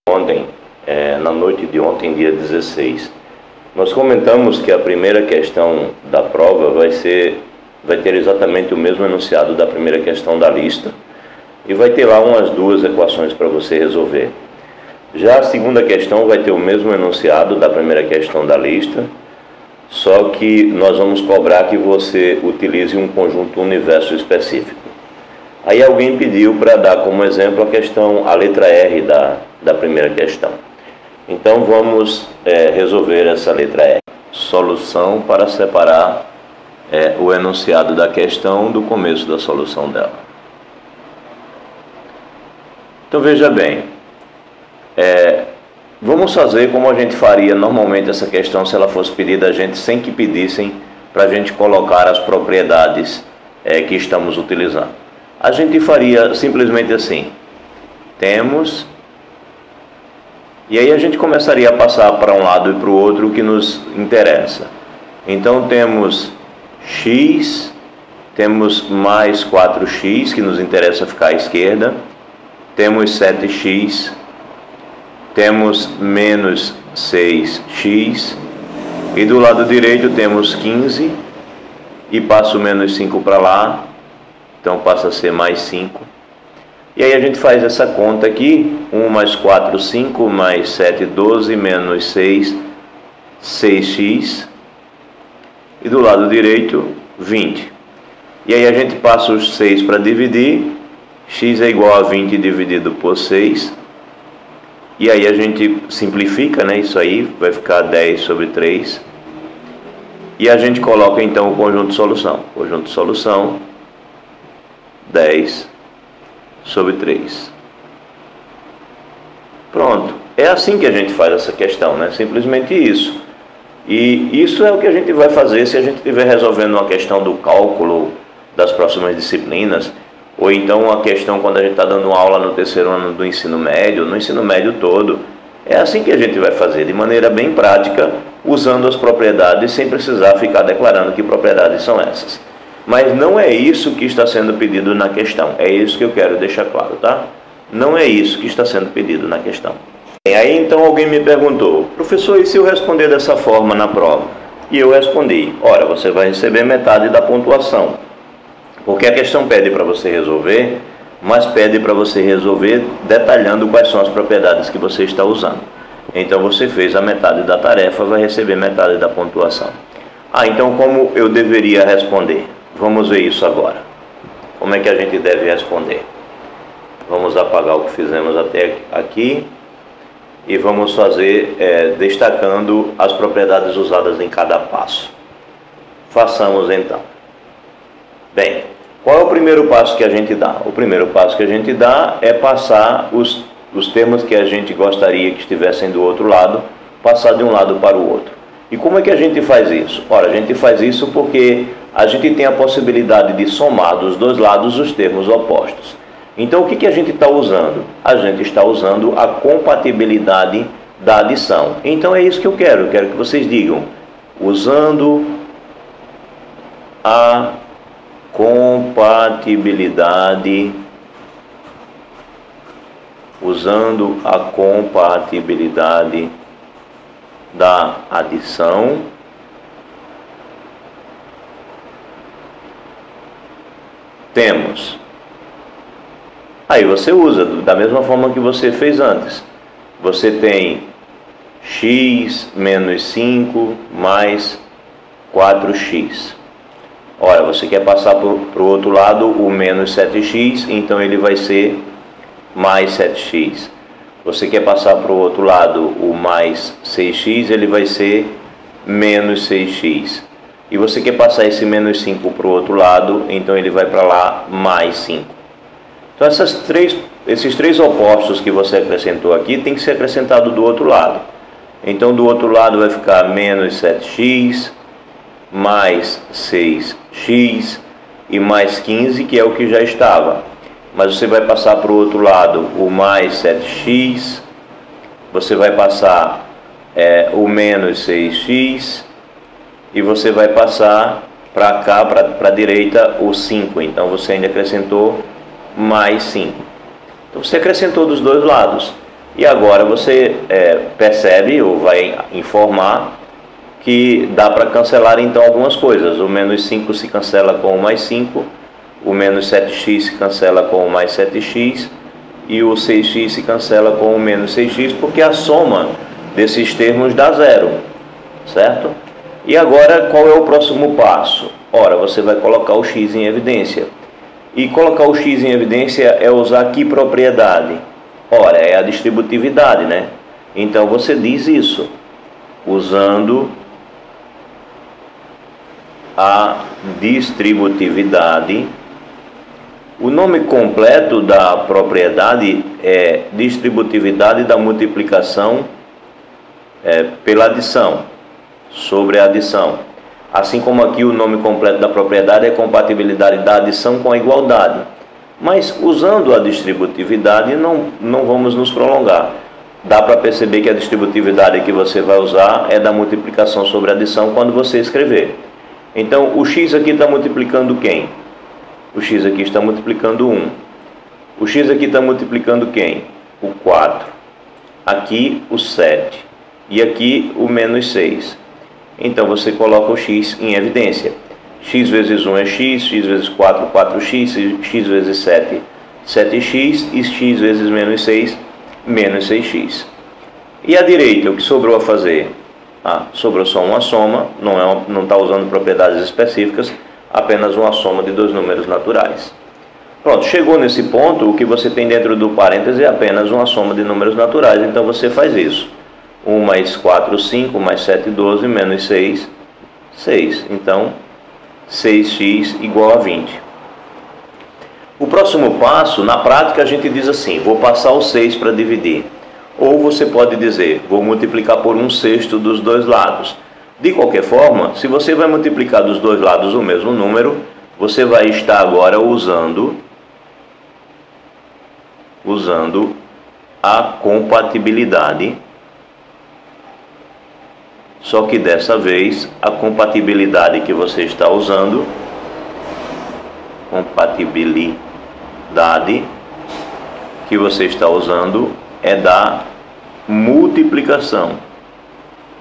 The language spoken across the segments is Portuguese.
Ontem, na noite de ontem, dia 16, nós comentamos que a primeira questão da prova vai ter exatamente o mesmo enunciado da primeira questão da lista e vai ter lá umas duas equações para você resolver. Já a segunda questão vai ter o mesmo enunciado da primeira questão da lista, só que nós vamos cobrar que você utilize um conjunto universo específico. Aí alguém pediu para dar como exemplo a letra R da primeira questão. Então vamos resolver essa letra R. Solução para separar o enunciado da questão do começo da solução dela. Então veja bem, vamos fazer como a gente faria normalmente essa questão se ela fosse pedida a gente sem que pedissem para a gente colocar as propriedades que estamos utilizando. A gente faria simplesmente assim, temos, e aí a gente começaria a passar para um lado e para o outro o que nos interessa. Então temos x, temos mais 4x, que nos interessa ficar à esquerda, temos 7x, temos menos 6x, e do lado direito temos 15, e passo menos 5 para lá, então passa a ser mais 5. E aí a gente faz essa conta aqui, 1 mais 4, 5, mais 7, 12, menos 6, 6x, e do lado direito, 20. E aí a gente passa os 6 para dividir, x é igual a 20 dividido por 6, e aí a gente simplifica, né? Isso aí vai ficar 10 sobre 3, e a gente coloca então o conjunto de solução. Conjunto de solução, 10 sobre 3. Pronto. É assim que a gente faz essa questão, né? Simplesmente isso. E isso é o que a gente vai fazer se a gente estiver resolvendo uma questão do cálculo das próximas disciplinas, ou então uma questão quando a gente está dando aula no terceiro ano do ensino médio, no ensino médio todo. É assim que a gente vai fazer, de maneira bem prática, usando as propriedades, sem precisar ficar declarando que propriedades são essas. Mas não é isso que está sendo pedido na questão. É isso que eu quero deixar claro, tá? Não é isso que está sendo pedido na questão. E aí então alguém me perguntou, professor, e se eu responder dessa forma na prova? E eu respondi, ora, você vai receber metade da pontuação. Porque a questão pede para você resolver, mas pede para você resolver detalhando quais são as propriedades que você está usando. Então você fez a metade da tarefa, vai receber metade da pontuação. Então como eu deveria responder? Vamos ver isso agora. Como é que a gente deve responder? Vamos apagar o que fizemos até aqui e vamos fazer destacando as propriedades usadas em cada passo. Façamos então. Bem, qual é o primeiro passo que a gente dá? O primeiro passo que a gente dá é passar os termos que a gente gostaria que estivessem do outro lado, passar de um lado para o outro. E como é que a gente faz isso? Ora, a gente faz isso porque a gente tem a possibilidade de somar dos dois lados os termos opostos. Então, o que a gente está usando? A gente está usando a compatibilidade da adição. Então, é isso que eu quero que vocês digam. Usando a compatibilidade da adição, temos. Aí você usa da mesma forma que você fez antes. Você tem x menos 5 mais 4x. Ora, você quer passar para o outro lado o menos 7x, então ele vai ser mais 7x. Você quer passar para o outro lado o mais 6x, ele vai ser menos 6x. E você quer passar esse menos 5 para o outro lado, então ele vai para lá mais 5. Então esses três opostos que você acrescentou aqui tem que ser acrescentado do outro lado. Então do outro lado vai ficar menos 7x, mais 6x e mais 15, que é o que já estava. Mas você vai passar para o outro lado o mais 7x, você vai passar o menos 6x, e você vai passar para cá, para a direita, o 5. Então você ainda acrescentou mais 5. Então você acrescentou dos dois lados. E agora você percebe ou vai informar que dá para cancelar então algumas coisas. O menos 5 se cancela com o mais 5, o menos 7x se cancela com o mais 7x e o 6x se cancela com o menos 6x, porque a soma desses termos dá zero, certo? E agora qual é o próximo passo? Ora, você vai colocar o x em evidência. E colocar o x em evidência é usar que propriedade? Ora, é a distributividade, né? Então você diz isso usando a distributividade. O nome completo da propriedade é distributividade da multiplicação pela adição, sobre a adição. Assim como aqui o nome completo da propriedade é compatibilidade da adição com a igualdade. Mas usando a distributividade não vamos nos prolongar. Dá para perceber que a distributividade que você vai usar é da multiplicação sobre a adição quando você escrever. Então o x aqui está multiplicando quem? O x aqui está multiplicando 1. O x aqui está multiplicando quem? O 4. Aqui o 7. E aqui o menos 6. Então você coloca o x em evidência. X vezes 1 é x, x vezes 4, 4x, x vezes 7, 7x, e x vezes menos 6, menos 6x. E à direita, o que sobrou a fazer? Sobrou só uma soma, não está usando propriedades específicas, apenas uma soma de dois números naturais. Pronto, chegou nesse ponto, o que você tem dentro do parêntese é apenas uma soma de números naturais, então você faz isso. 1 mais 4, 5, mais 7, 12, menos 6, 6. Então, 6x igual a 20. O próximo passo, na prática, a gente diz assim, vou passar o 6 para dividir. Ou você pode dizer, vou multiplicar por 1/6 dos dois lados. De qualquer forma, se você vai multiplicar dos dois lados o mesmo número, você vai estar agora usando a compatibilidade. Só que dessa vez, a compatibilidade que você está usando, é da multiplicação.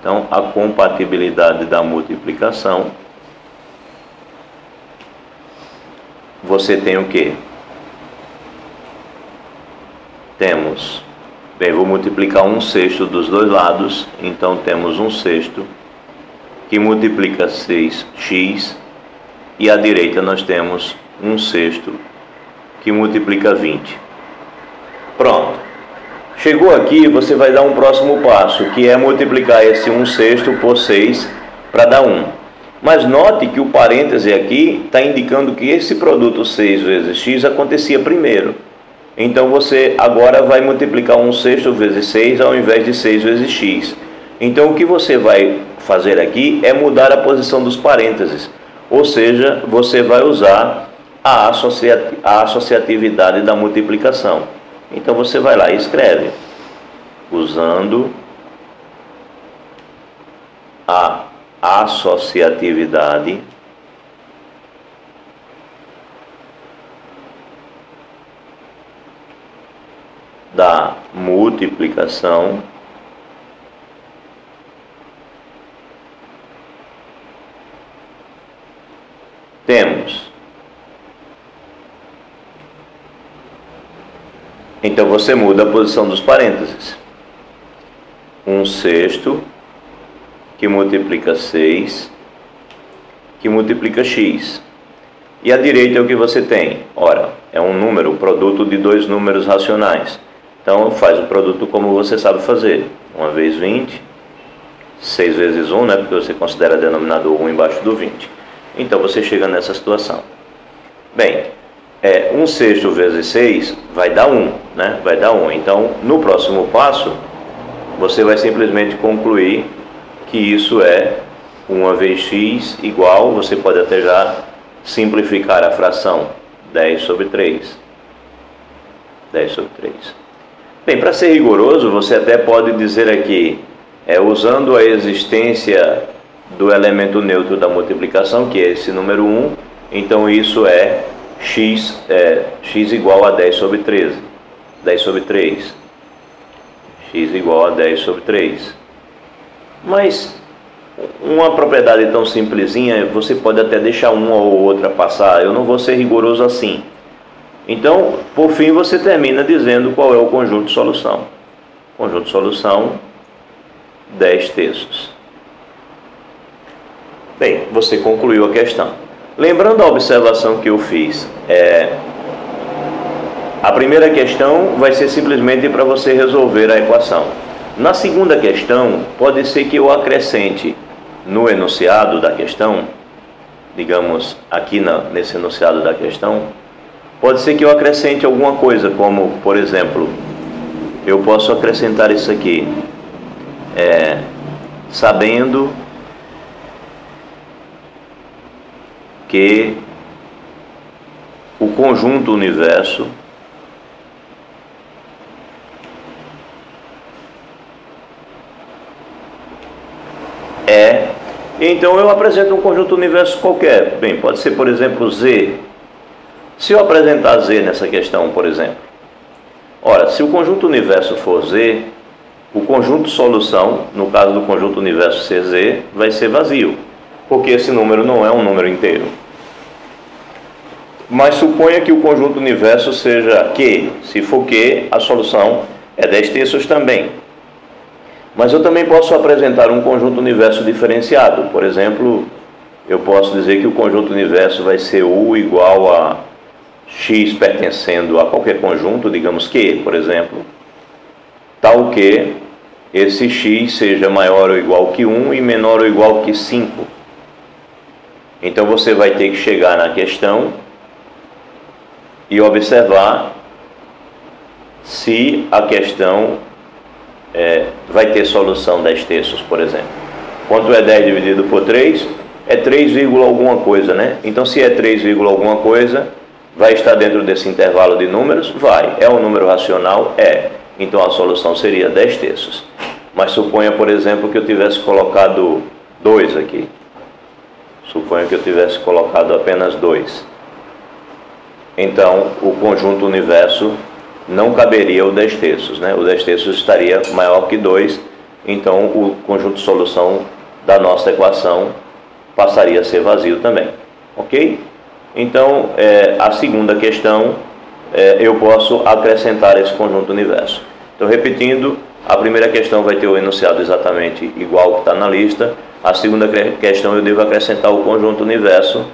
Então, a compatibilidade da multiplicação, você tem o quê? Temos, vou multiplicar 1/6 dos dois lados, então temos 1/6 que multiplica 6x, e à direita nós temos 1/6 que multiplica 20. Pronto. Chegou aqui, você vai dar um próximo passo, que é multiplicar esse 1/6 por 6 para dar 1. Mas note que o parêntese aqui está indicando que esse produto 6 vezes x acontecia primeiro. Então você agora vai multiplicar 1/6 vezes 6 ao invés de 6 vezes x. Então o que você vai fazer aqui é mudar a posição dos parênteses. Ou seja, você vai usar a associatividade da multiplicação. Então você vai lá e escreve, usando a associatividade da multiplicação temos. Então você muda a posição dos parênteses. 1/6 que multiplica 6 que multiplica x. E à direita é o que você tem? Ora, é um número, o produto de dois números racionais. Então faz o produto como você sabe fazer. 1 vezes 20, 6 vezes 1, né? Porque você considera denominador 1 embaixo do 20. Então você chega nessa situação. Bem, 1/6 vezes 6 vai dar 1, né? Vai dar 1. Então, no próximo passo, você vai simplesmente concluir que isso é 1 vezes x igual, você pode até já simplificar a fração, 10 sobre 3. 10 sobre 3. Bem, para ser rigoroso, você até pode dizer aqui, usando a existência do elemento neutro da multiplicação, que é esse número 1, então isso é x igual a 10 sobre 13. 10 sobre 3. x igual a 10 sobre 3. Mas uma propriedade tão simplesinha, você pode até deixar uma ou outra passar, eu não vou ser rigoroso assim. Então, por fim, você termina dizendo qual é o conjunto de solução. Conjunto de solução, 10 terços. Bem, você concluiu a questão. Lembrando a observação que eu fiz, a primeira questão vai ser simplesmente para você resolver a equação. Na segunda questão, pode ser que eu acrescente no enunciado da questão, digamos aqui nesse enunciado da questão, pode ser que eu acrescente alguma coisa, como, por exemplo, eu posso acrescentar isso aqui, sabendo que o conjunto universo então eu apresento um conjunto universo qualquer. Bem, pode ser, por exemplo, Z. Se eu apresentar Z nessa questão, por exemplo, ora, se o conjunto universo for Z, o conjunto solução, no caso do conjunto universo ser Z, vai ser vazio, porque esse número não é um número inteiro. Mas suponha que o conjunto universo seja Q. Se for Q, a solução é 10 terços também. Mas eu também posso apresentar um conjunto universo diferenciado. Por exemplo, eu posso dizer que o conjunto universo vai ser U igual a X pertencendo a qualquer conjunto, digamos Q, por exemplo, tal que esse X seja maior ou igual que 1 e menor ou igual que 5. Então você vai ter que chegar na questão e observar se a questão vai ter solução 10 terços, por exemplo. Quanto é 10 dividido por 3? É 3, alguma coisa, né? Então, se é 3, alguma coisa, vai estar dentro desse intervalo de números? Vai. É um número racional? É. Então, a solução seria 10 terços. Mas suponha, por exemplo, que eu tivesse colocado 2 aqui. Suponha que eu tivesse colocado apenas 2. Então, o conjunto universo não caberia o 10 terços, né? O 10 terços estaria maior que 2, então o conjunto de solução da nossa equação passaria a ser vazio também, ok? Então, a segunda questão, eu posso acrescentar esse conjunto universo. Então, repetindo, a primeira questão vai ter o enunciado exatamente igual ao que está na lista, a segunda questão eu devo acrescentar o conjunto universo,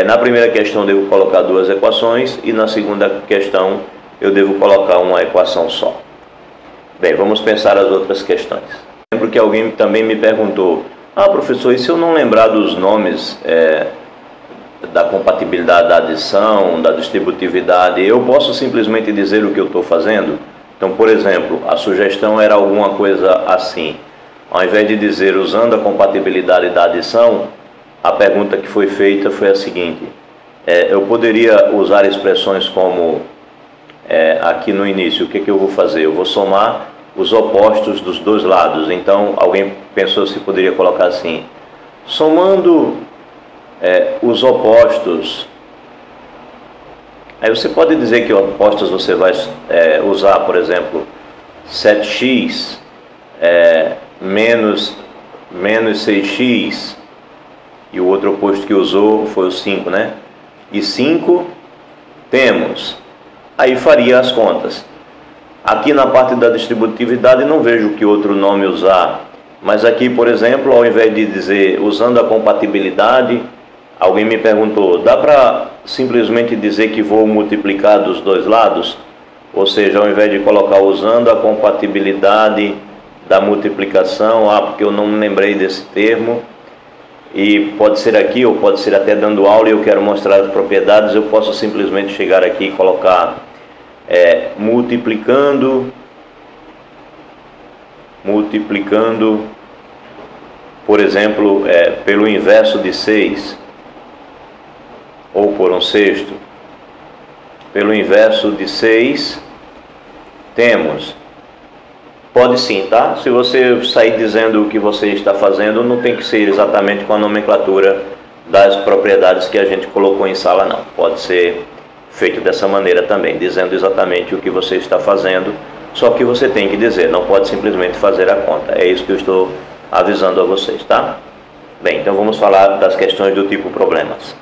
na primeira questão eu devo colocar 2 equações e na segunda questão eu devo colocar uma equação só. Bem, vamos pensar as outras questões. Lembro que alguém também me perguntou, professor, e se eu não lembrar dos nomes da compatibilidade da adição, da distributividade, eu posso simplesmente dizer o que eu estou fazendo? Então, por exemplo, a sugestão era alguma coisa assim. Ao invés de dizer usando a compatibilidade da adição, a pergunta que foi feita foi a seguinte, eu poderia usar expressões como aqui no início, o que eu vou fazer? Eu vou somar os opostos dos dois lados. Então, alguém pensou se poderia colocar assim, somando os opostos. Aí você pode dizer que opostos você vai usar, por exemplo, 7x menos 6x, e o outro oposto que usou foi o 5, né? E 5 temos... Aí faria as contas. Aqui na parte da distributividade não vejo que outro nome usar, mas aqui, por exemplo, ao invés de dizer usando a compatibilidade, alguém me perguntou, dá para simplesmente dizer que vou multiplicar dos dois lados? Ou seja, ao invés de colocar usando a compatibilidade da multiplicação, porque eu não me lembrei desse termo, e pode ser aqui, ou pode ser até dando aula e eu quero mostrar as propriedades, eu posso simplesmente chegar aqui e colocar multiplicando, por exemplo, pelo inverso de 6, ou por 1/6. Pelo inverso de 6, temos... Pode sim, tá? Se você sair dizendo o que você está fazendo, não tem que ser exatamente com a nomenclatura das propriedades que a gente colocou em sala, não. Pode ser feito dessa maneira também, dizendo exatamente o que você está fazendo, Só que você tem que dizer, não pode simplesmente fazer a conta. É isso que eu estou avisando a vocês, tá? Bem, então vamos falar das questões do tipo problemas.